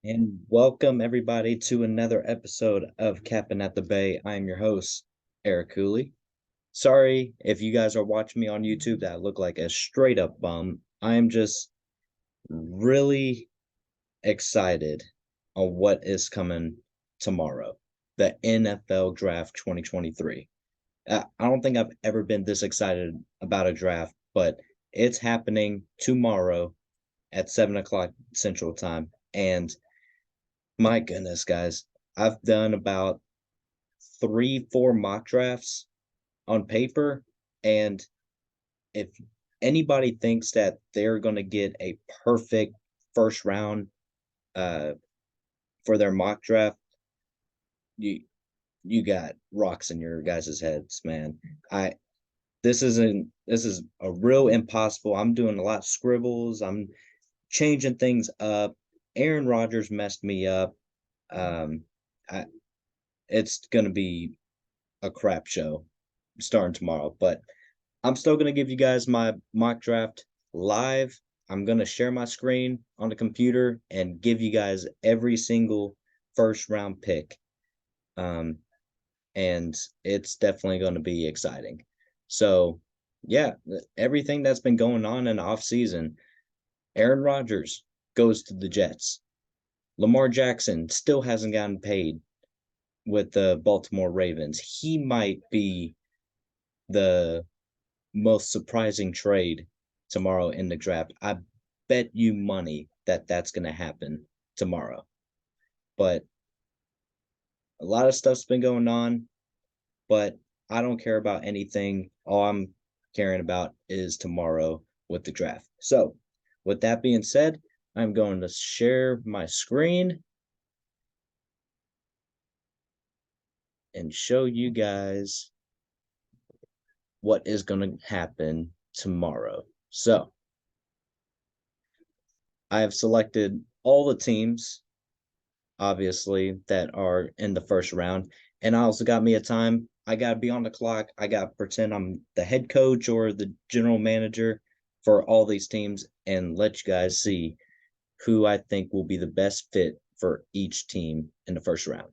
And welcome everybody to another episode of Capping at the Bay. I am your host, Eric Cooley. Sorry if you guys are watching me on YouTube that I look like a straight up bum. I am just really excited on what is coming tomorrow, the NFL Draft 2023. I don't think I've ever been this excited about a draft, but it's happening tomorrow at 7 o'clock Central Time. And my goodness, guys, I've done about 3, 4 mock drafts on paper. And if anybody thinks that they're going to get a perfect first round uh, for their mock draft, you you got rocks in your guys' heads, man. I this is a real impossible. I'm doing a lot of scribbles. I'm changing things up. Aaron Rodgers messed me up. Um, I, it's gonna be a crap show starting tomorrow, but I'm still going to give you guys my mock draft live. I'm going to share my screen on the computer and give you guys every single first round pick. Um, and it's definitely going to be exciting. So, yeah, everything that's been going on in the offseason, Aaron Rodgers goes to the Jets. Lamar Jackson still hasn't gotten paid with the Baltimore Ravens. He might be the most surprising trade tomorrow in the draft. I bet you money that that's going to happen tomorrow. But a lot of stuff's been going on, but I don't care about anything. All I'm caring about is tomorrow with the draft. So, with that being said, I'm going to share my screen and show you guys what is going to happen tomorrow. So, I have selected all the teams, obviously, that are in the first round. And I also got me a time. I got to be on the clock. I got to pretend I'm the head coach or the general manager for all these teams and let you guys see who I think will be the best fit for each team in the first round.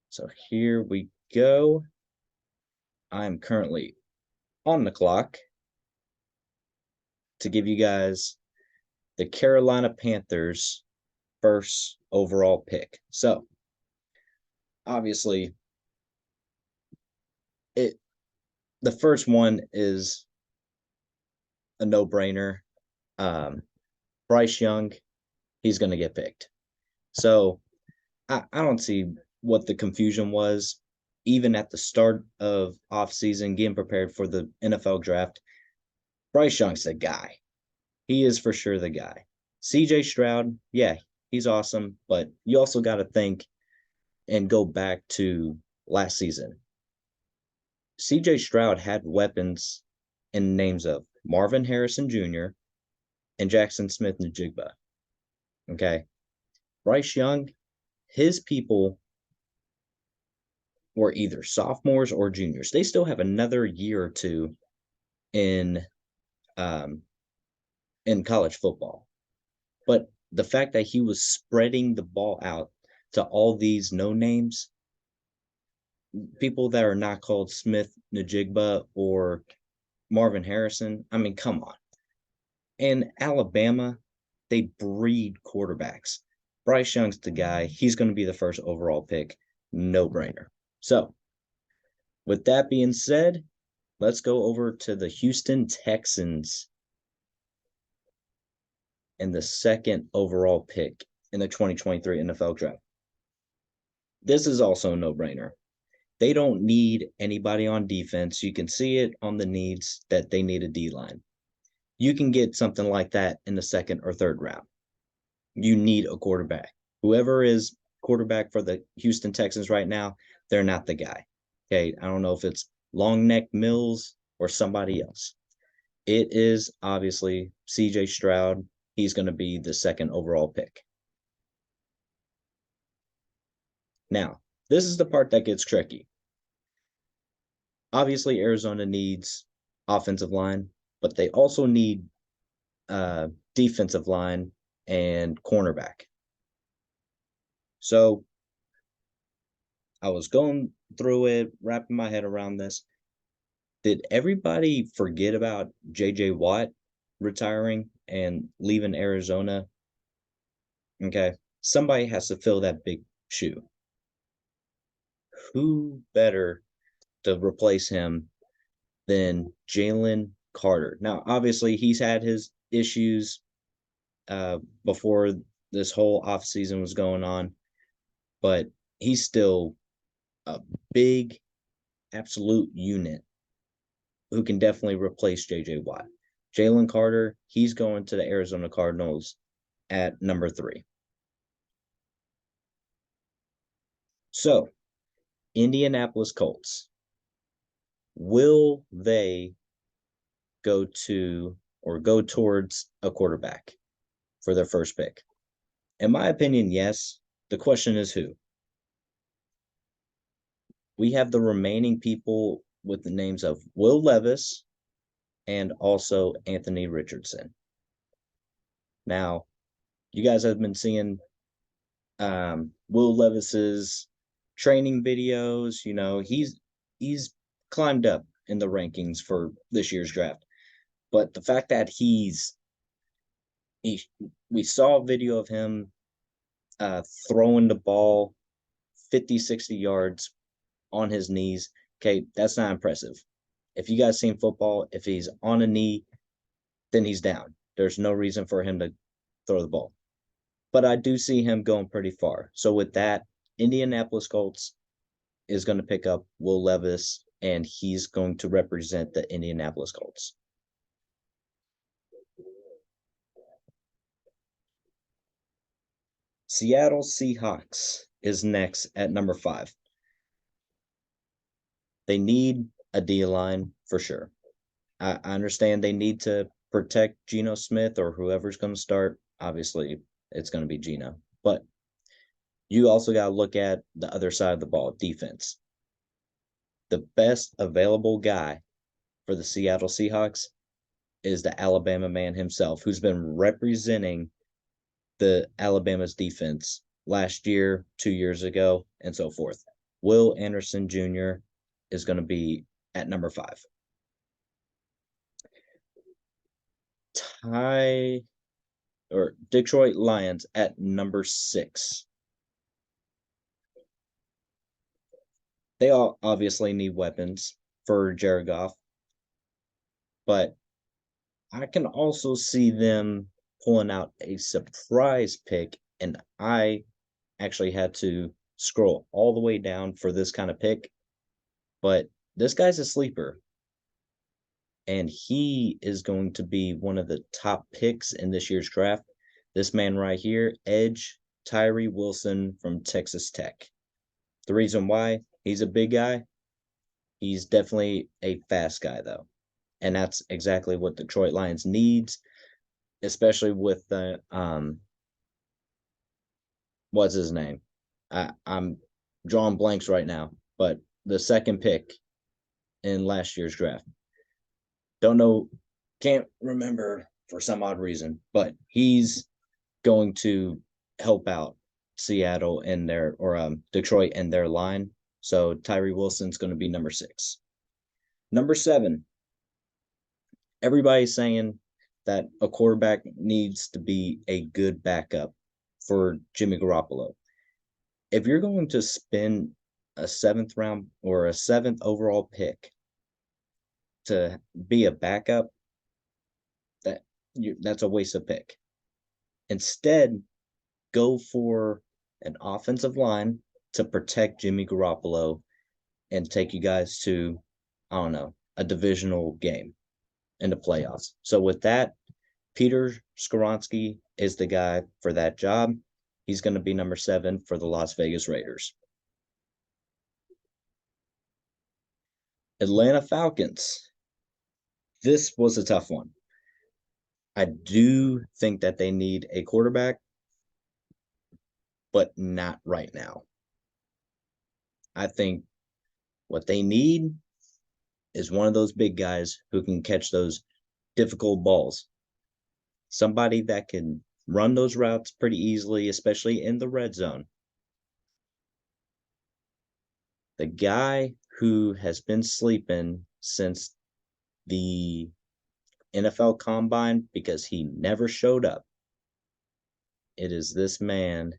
So here we go. I'm currently on the clock to give you guys the Carolina Panthers first overall pick. So obviously it the first one is a no-brainer. Um, Bryce Young, he's going to get picked. So I don't see what the confusion was, even at the start of offseason, getting prepared for the NFL draft. Bryce Young's the guy. He is for sure the guy. CJ Stroud, yeah, he's awesome, but you also got to think and go back to last season. CJ Stroud had weapons in names of Marvin Harrison Jr. and Jackson Smith-Njigba. Okay. Bryce Young, his people were either sophomores or juniors. They still have another year or two in um, in college football. But the fact that he was spreading the ball out to all these no names, people that are not called Smith Najigba or Marvin Harrison, I mean, come on. In Alabama, they breed quarterbacks. Bryce Young's the guy. He's going to be the first overall pick. No brainer. So, with that being said, let's go over to the Houston Texans and the second overall pick in the 2023 NFL Draft. This is also a no-brainer. They don't need anybody on defense. You can see it on the needs that they need a D-line. You can get something like that in the second or third round. You need a quarterback. Whoever is quarterback for the Houston Texans right now, they're not the guy. Okay, I don't know if it's Long Neck Mills or somebody else. It is obviously CJ Stroud. He's going to be the second overall pick. Now, this is the part that gets tricky. Obviously, Arizona needs offensive line, but they also need defensive line and cornerback. So I was going through it, wrapping my head around this. Did everybody forget about JJ Watt retiring and leaving Arizona? Okay. Somebody has to fill that big shoe. Who better to replace him than Jalen Carter? Now, obviously, he's had his issues before this whole offseason was going on, but he's still a big, absolute unit who can definitely replace JJ Watt. Jalen Carter, he's going to the Arizona Cardinals at number 3. So, Indianapolis Colts, will they go to or go towards a quarterback for their first pick? In my opinion, yes. The question is who? We have the remaining people with the names of Will Levis and also Anthony Richardson. Now, you guys have been seeing Will Levis's training videos. You know, he's climbed up in the rankings for this year's draft. But the fact that he we saw a video of him throwing the ball 50, 60 yards on his knees. Okay, that's not impressive. If you guys seen football, if he's on a knee, then he's down. There's no reason for him to throw the ball. But I do see him going pretty far. So with that, Indianapolis Colts is going to pick up Will Levis, and he's going to represent the Indianapolis Colts. Seattle Seahawks is next at number 5. They need a D line for sure. I understand they need to protect Geno Smith or whoever's going to start. Obviously, it's going to be Geno. But you also got to look at the other side of the ball, defense. The best available guy for the Seattle Seahawks is the Alabama man himself, who's been representing the Alabama's defense last year, 2 years ago, and so forth. Will Anderson Jr. is going to be at number 5. Detroit Lions at number 6. They all obviously need weapons for Jared Goff, but I can also see them pulling out a surprise pick, and I actually had to scroll all the way down for this kind of pick, but this guy's a sleeper, and he is going to be one of the top picks in this year's draft. This man right here, edge Tyree Wilson from Texas Tech. The reason why, he's a big guy. He's definitely a fast guy, though. And that's exactly what Detroit Lions needs, especially with the what's his name? I'm drawing blanks right now, but the second pick in last year's draft. Don't know, can't remember for some odd reason, but he's going to help out Seattle and their Detroit and their line. So Tyree Wilson's going to be number 6. Number 7. Everybody's saying that a quarterback needs to be a good backup for Jimmy Garoppolo. If you're going to spend a 7th round or a 7th overall pick to be a backup, that's a waste of pick. Instead, go for an offensive line to protect Jimmy Garoppolo and take you guys to, I don't know, a divisional game in the playoffs. So with that, Peter Skoronski is the guy for that job. He's going to be number 7 for the Las Vegas Raiders. Atlanta Falcons. This was a tough one. I do think that they need a quarterback, but not right now. I think what they need is one of those big guys who can catch those difficult balls. Somebody that can run those routes pretty easily, especially in the red zone. The guy who has been sleeping since the NFL Combine because he never showed up. It is this man,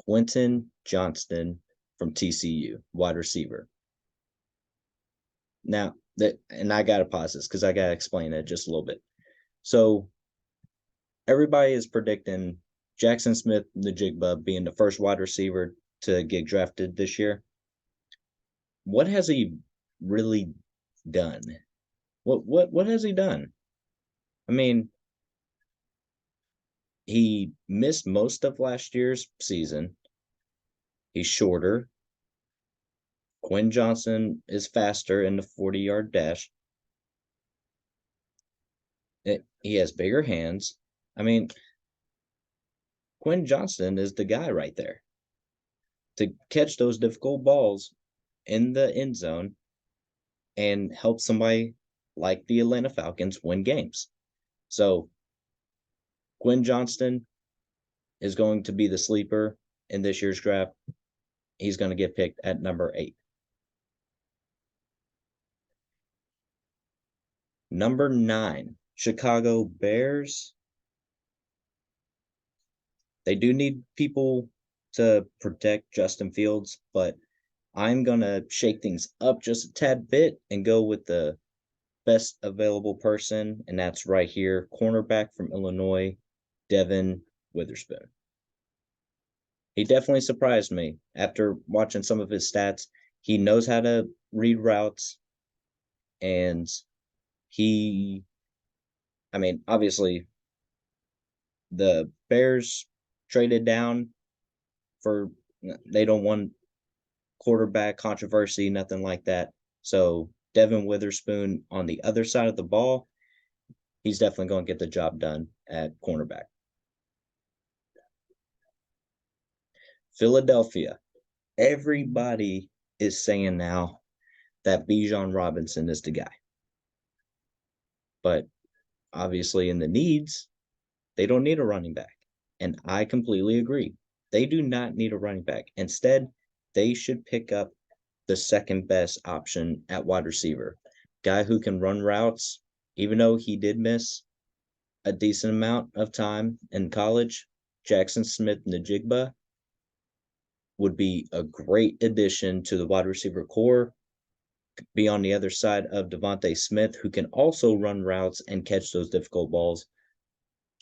Quentin Johnston from TCU, wide receiver. Now, and I got to pause this because I got to explain it just a little bit. So, everybody is predicting Jackson Smith Najigba being the first wide receiver to get drafted this year. What has he really done? What has he done? I mean, he missed most of last year's season. He's shorter. Quinn Johnson is faster in the 40-yard dash. He has bigger hands. I mean, Quinn Johnson is the guy right there to catch those difficult balls in the end zone and help somebody like the Atlanta Falcons win games. So Quinn Johnston is going to be the sleeper in this year's draft. He's going to get picked at number 8. Number 9, Chicago Bears. They do need people to protect Justin Fields, but I'm going to shake things up just a tad bit and go with the best available person, and that's right here, cornerback from Illinois, Devin Witherspoon. He definitely surprised me after watching some of his stats. He knows how to read routes, and obviously, the Bears traded down they don't want quarterback controversy, nothing like that. So Devin Witherspoon on the other side of the ball, he's definitely going to get the job done at cornerback. Philadelphia. Everybody is saying now that Bijan Robinson is the guy. But obviously in the needs, they don't need a running back. And I completely agree. They do not need a running back. Instead, they should pick up the second best option at wide receiver. Guy who can run routes, even though he did miss a decent amount of time in college. Jackson Smith Najigba would be a great addition to the wide receiver core. Be on the other side of Devontae Smith, who can also run routes and catch those difficult balls.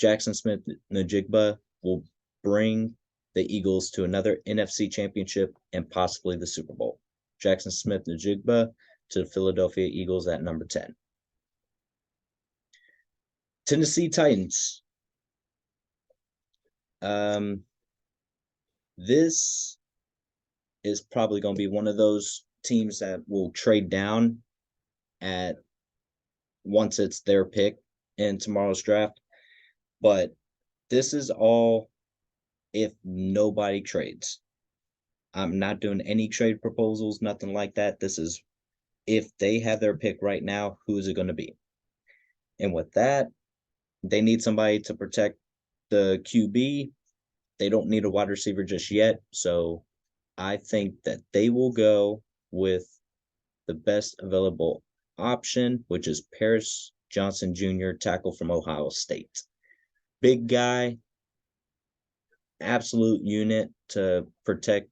Jackson Smith Najigba will bring the Eagles to another NFC championship and possibly the Super Bowl. Jackson Smith Najigba to the Philadelphia Eagles at number 10. Tennessee Titans. This is probably going to be one of those teams that will trade down at once it's their pick in tomorrow's draft. But this is all if nobody trades. I'm not doing any trade proposals, nothing like that. This is if they have their pick right now, who is it going to be? And with that, they need somebody to protect the QB. They don't need a wide receiver just yet. So I think that they will go with the best available option, which is Paris Johnson Jr., tackle from Ohio State. Big guy, absolute unit to protect,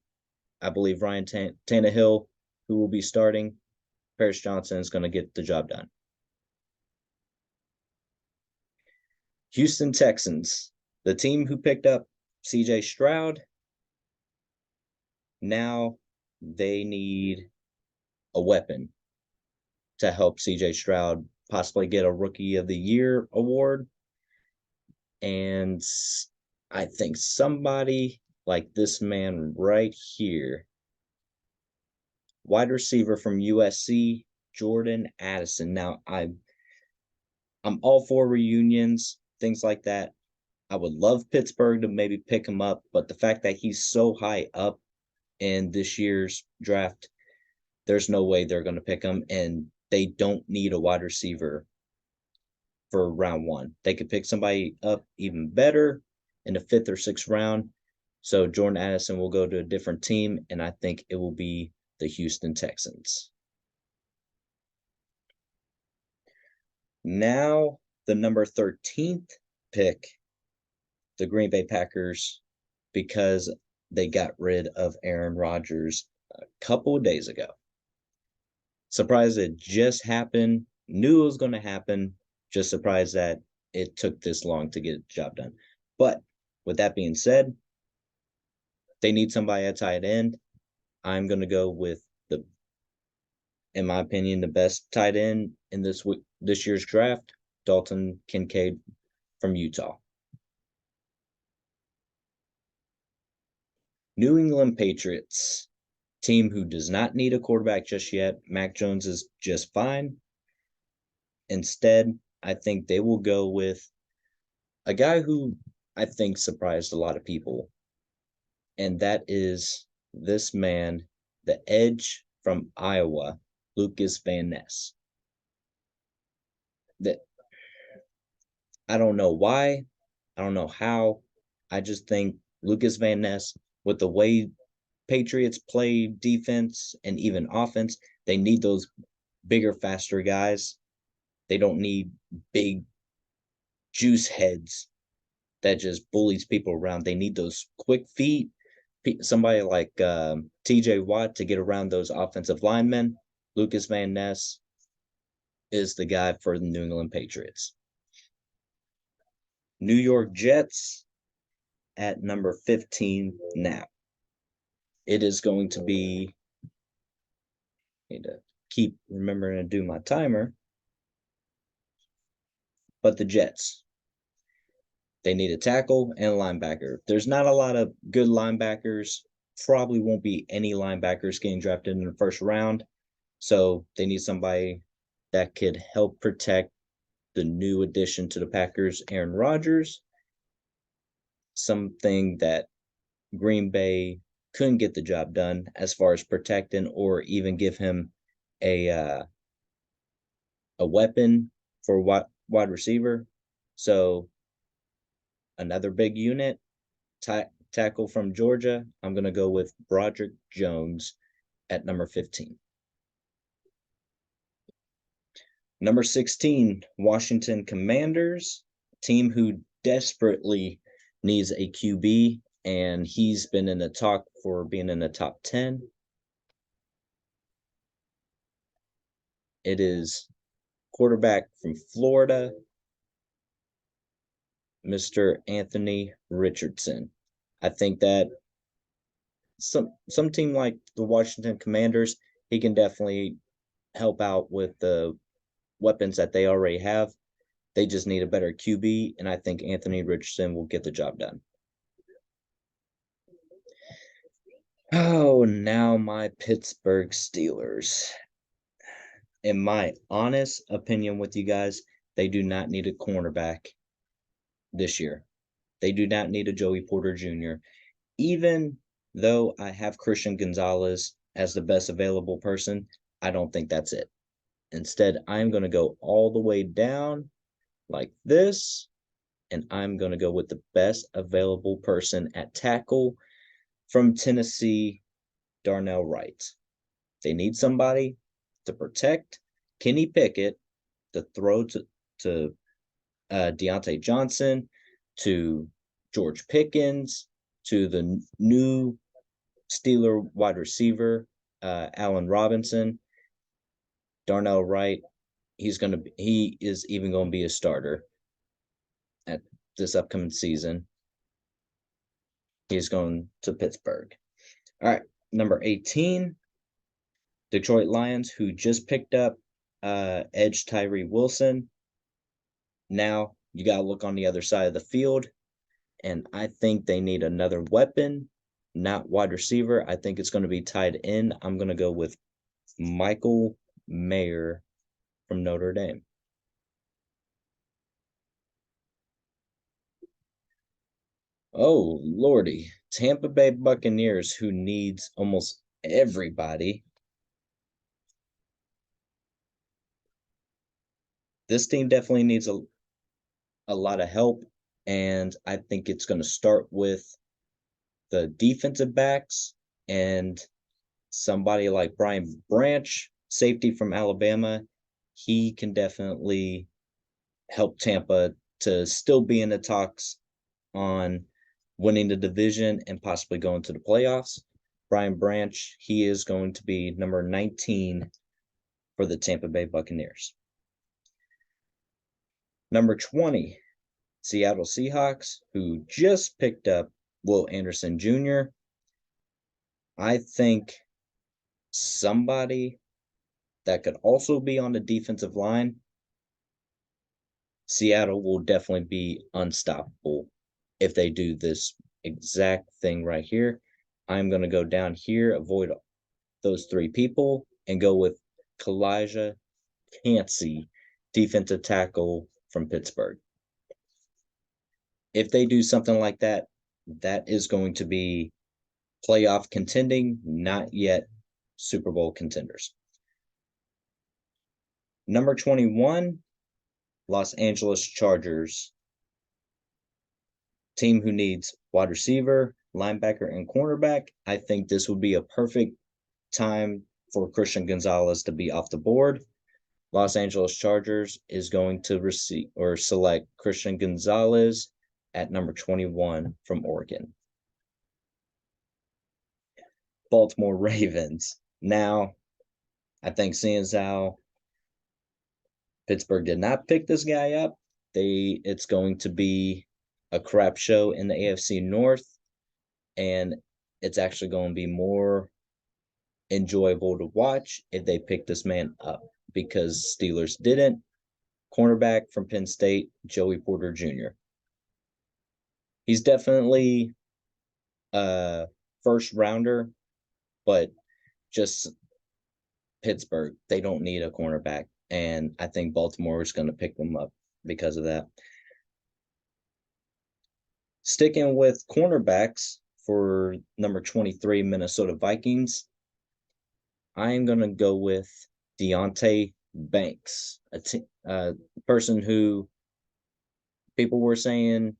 I believe, Ryan Tannehill, who will be starting. Paris Johnson is going to get the job done. Houston Texans, the team who picked up CJ Stroud, now they need a weapon to help CJ Stroud possibly get a Rookie of the Year award. And I think somebody like this man right here, wide receiver from USC, Jordan Addison. Now, I'm all for reunions, things like that. I would love Pittsburgh to maybe pick him up, but the fact that he's so high up in this year's draft, there's no way they're going to pick him, and they don't need a wide receiver for round 1. They could pick somebody up even better in the 5th or 6th round. So Jordan Addison will go to a different team, and I think it will be the Houston Texans. Now, the number 13th pick, the Green Bay Packers, because they got rid of Aaron Rodgers a couple of days ago. Surprised it just happened. Knew it was going to happen. Just surprised that it took this long to get the job done. But with that being said, they need somebody at tight end. I'm going to go with in my opinion, the best tight end in this year's draft, Dalton Kincaid from Utah. New England Patriots, team who does not need a quarterback just yet. Mac Jones is just fine. Instead, I think they will go with a guy who I think surprised a lot of people, and that is this man, the edge from Iowa, Lucas Van Ness. That I don't know why, I don't know how. I just think Lucas Van Ness, with the way Patriots play defense and even offense, they need those bigger, faster guys. They don't need big juice heads that just bullies people around. They need those quick feet, somebody like TJ Watt to get around those offensive linemen. Lucas Van Ness is the guy for the New England Patriots. New York Jets at number 15 now. It is going to be, I need to keep remembering to do my timer, but the Jets, they need a tackle and a linebacker. There's not a lot of good linebackers. Probably won't be any linebackers getting drafted in the first round. So they need somebody that could help protect the new addition to the Packers, Aaron Rodgers. Something that Green Bay couldn't get the job done as far as protecting or even give him a weapon for wide receiver. So another big unit, tackle from Georgia. I'm going to go with Broderick Jones at number 15. Number 16, Washington Commanders, team who desperately needs a QB, and he's been in the talk for being in the top 10. It is quarterback from Florida, Mr. Anthony Richardson. I think that some team like the Washington Commanders, he can definitely help out with the weapons that they already have. They just need a better QB, and I think Anthony Richardson will get the job done. Oh, now my Pittsburgh Steelers. In my honest opinion with you guys, they do not need a cornerback this year. They do not need a Joey Porter Jr. Even though I have Christian Gonzalez as the best available person, I don't think that's it. Instead, I'm going to go all the way down like this, and I'm going to go with the best available person at tackle from Tennessee, Darnell Wright. They need somebody to protect Kenny Pickett, to throw to Deontay Johnson, to George Pickens, to the new Steeler wide receiver, Allen Robinson. Darnell Wright, he is even going to be a starter at this upcoming season. He's going to Pittsburgh. All right, number 18, Detroit Lions, who just picked up edge Tyree Wilson. Now you got to look on the other side of the field, and I think they need another weapon, not wide receiver. I think it's going to be tied in. I'm going to go with Michael Mayer from Notre Dame. Oh, Lordy. Tampa Bay Buccaneers, who needs almost everybody. This team definitely needs a lot of help, and I think it's going to start with the defensive backs and Somebody like Brian Branch, safety from Alabama, he can definitely help Tampa to still be in the talks on winning the division and possibly going to the playoffs. Brian Branch, he is going to be number 19 for the Tampa Bay Buccaneers. Number 20, Seattle Seahawks, who just picked up Will Anderson Jr. I think somebody that could also be on the defensive line, Seattle will definitely be unstoppable if they do this exact thing right here. I'm going to go down here, avoid those three people, and go with Kalijah Cansey, defensive tackle from Pittsburgh. If they do something like that, that is going to be playoff contending, not yet Super Bowl contenders. Number 21, Los Angeles Chargers. Team who needs wide receiver, linebacker, and cornerback. I think this would be a perfect time for Christian Gonzalez to be off the board. Los Angeles Chargers is going to receive or select Christian Gonzalez at number 21 from Oregon. Baltimore Ravens. Now, I think seeing as how Pittsburgh did not pick this guy up, it's going to be a crap show in the AFC North, and it's actually going to be more enjoyable to watch if they pick this man up, because Steelers didn't. Cornerback from Penn State, Joey Porter Jr. He's definitely a first rounder, but just Pittsburgh, they don't need a cornerback, and I think Baltimore is going to pick them up because of that. Sticking with cornerbacks for number 23 Minnesota Vikings, I am going to go with Deonte Banks, a person who people were saying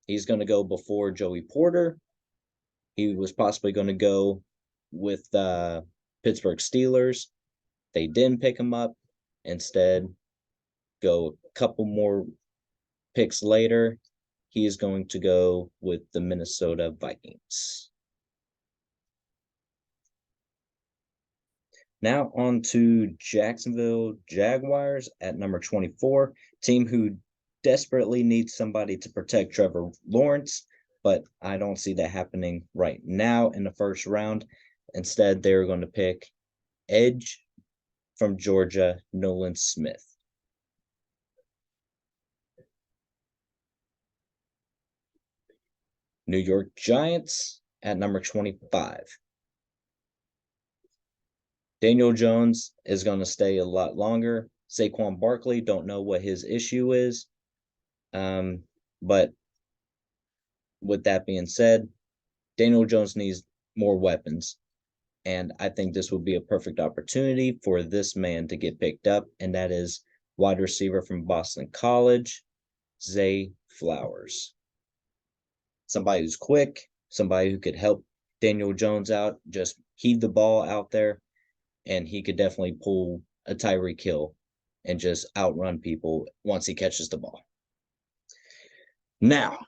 he's going to go before Joey Porter. He was possibly going to go with Pittsburgh Steelers. They didn't pick him up. Instead, go a couple more picks later, he is going to go with the Minnesota Vikings. Now on to Jacksonville Jaguars at number 24, team who desperately needs somebody to protect Trevor Lawrence, but I don't see that happening right now in the first round. Instead, they're going to pick edge from Georgia, Nolan Smith. New York Giants at number 25. Daniel Jones is going to stay a lot longer. Saquon Barkley, don't know what his issue is. But with that being said, Daniel Jones needs more weapons. And I think this would be a perfect opportunity for this man to get picked up, and that is wide receiver from Boston College, Zay Flowers. Somebody who's quick, somebody who could help Daniel Jones out, just heave the ball out there, and he could definitely pull a Tyreek Hill and just outrun people once he catches the ball. Now,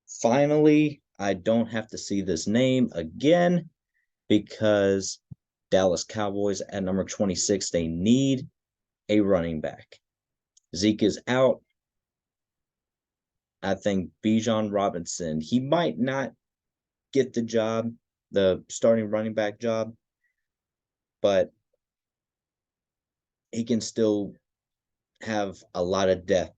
finally, I don't have to see this name again, because Dallas Cowboys at number 26, they need a running back. Zeke is out. I think Bijan Robinson, he might not get the job, the starting running back job, but he can still have a lot of depth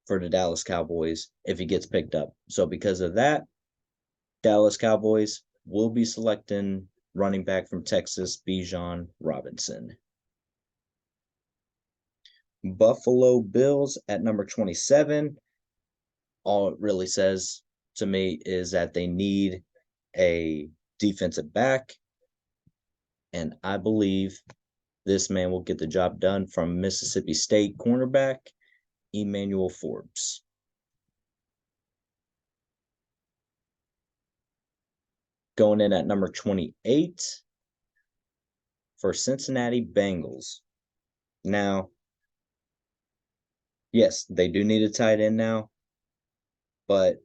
for the Dallas Cowboys if he gets picked up. So because of that, Dallas Cowboys will be selecting running back from Texas, Bijan Robinson. Buffalo Bills at number 27. All it really says to me is that they need a defensive back, and I believe this man will get the job done from Mississippi State cornerback Emmanuel Forbes. Going in at number 28 for Cincinnati Bengals. Now, yes, they do need a tight end now, but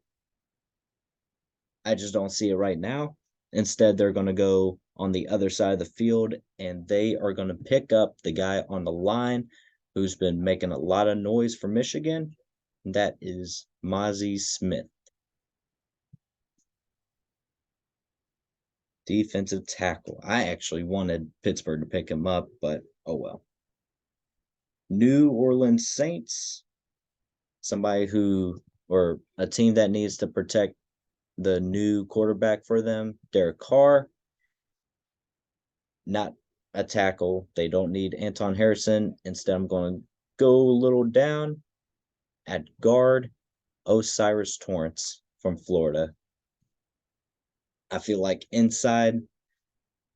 I just don't see it right now. Instead, they're going to go on the other side of the field, and they are going to pick up the guy on the line who's been making a lot of noise for Michigan. That is Mozzie Smith, defensive tackle. I actually wanted Pittsburgh to pick him up, but oh well. New Orleans Saints, somebody who, or a team that needs to protect the new quarterback for them, Derek Carr. Not a tackle. They don't need Anton Harrison. Instead, I'm going to go a little down at guard, Osiris Torrance from Florida. I feel like inside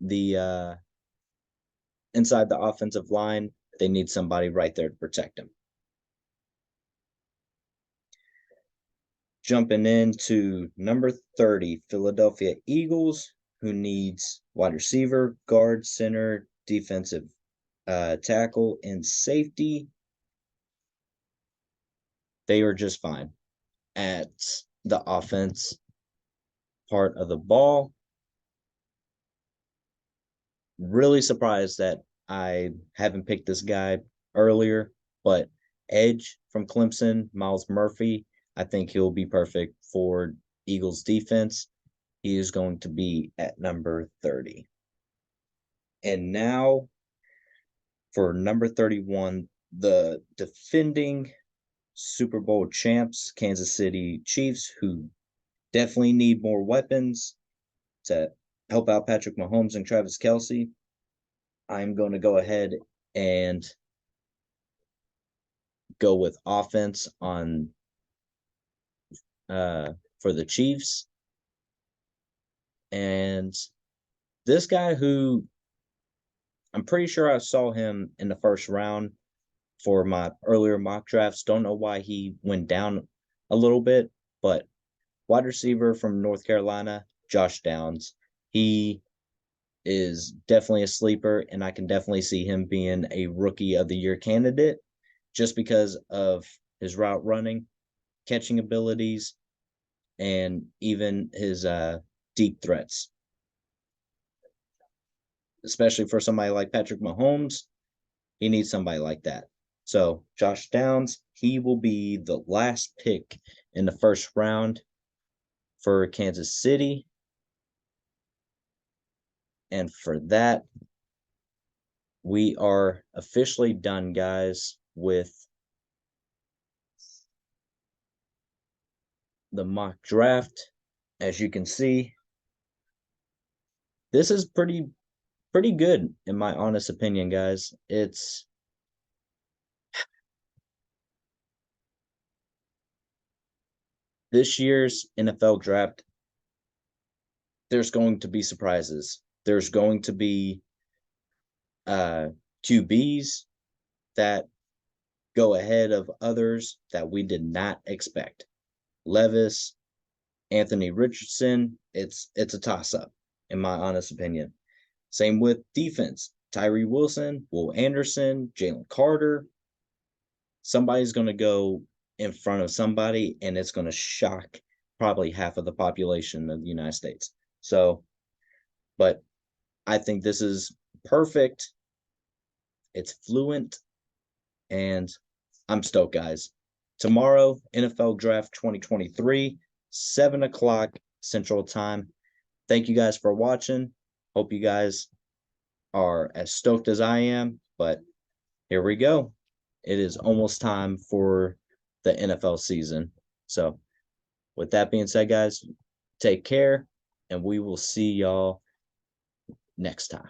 the offensive line, they need somebody right there to protect him. Jumping into number 30, Philadelphia Eagles, who needs wide receiver, guard, center, defensive tackle, and safety. They are just fine at the offense part of the ball. Really surprised that I haven't picked this guy earlier, but Edge from Clemson, Miles Murphy, I think he'll be perfect for Eagles defense. He is going to be at number 30. And now for number 31, the defending Super Bowl champs, Kansas City Chiefs, who definitely need more weapons to help out Patrick Mahomes and Travis Kelce. I'm going to go ahead and go with offense on for the Chiefs. And this guy who I'm pretty sure I saw him in the first round for my earlier mock drafts. Don't know why he went down a little bit, but wide receiver from North Carolina, Josh Downs. He is definitely a sleeper, and I can definitely see him being a rookie of the year candidate just because of his route running, catching abilities, and even his deep threats. Especially for somebody like Patrick Mahomes, he needs somebody like that. So Josh Downs, he will be the last pick in the first round for Kansas City. And for that, we are officially done, guys, with the mock draft. As you can see, this is pretty good in my honest opinion, guys. It's this year's NFL draft. There's going to be surprises. There's going to be QBs that go ahead of others that we did not expect. Levis, Anthony Richardson, it's a toss-up, in my honest opinion. Same with defense. Tyree Wilson, Will Anderson, Jalen Carter. Somebody's going to go in front of somebody, and it's going to shock probably half of the population of the United States. So, but I think this is perfect. It's fluent, and I'm stoked, guys. Tomorrow, NFL Draft 2023, 7 o'clock Central Time. Thank you guys for watching. Hope you guys are as stoked as I am, but here we go. It is almost time for the NFL season. So, with that being said, guys, take care, and we will see y'all next time.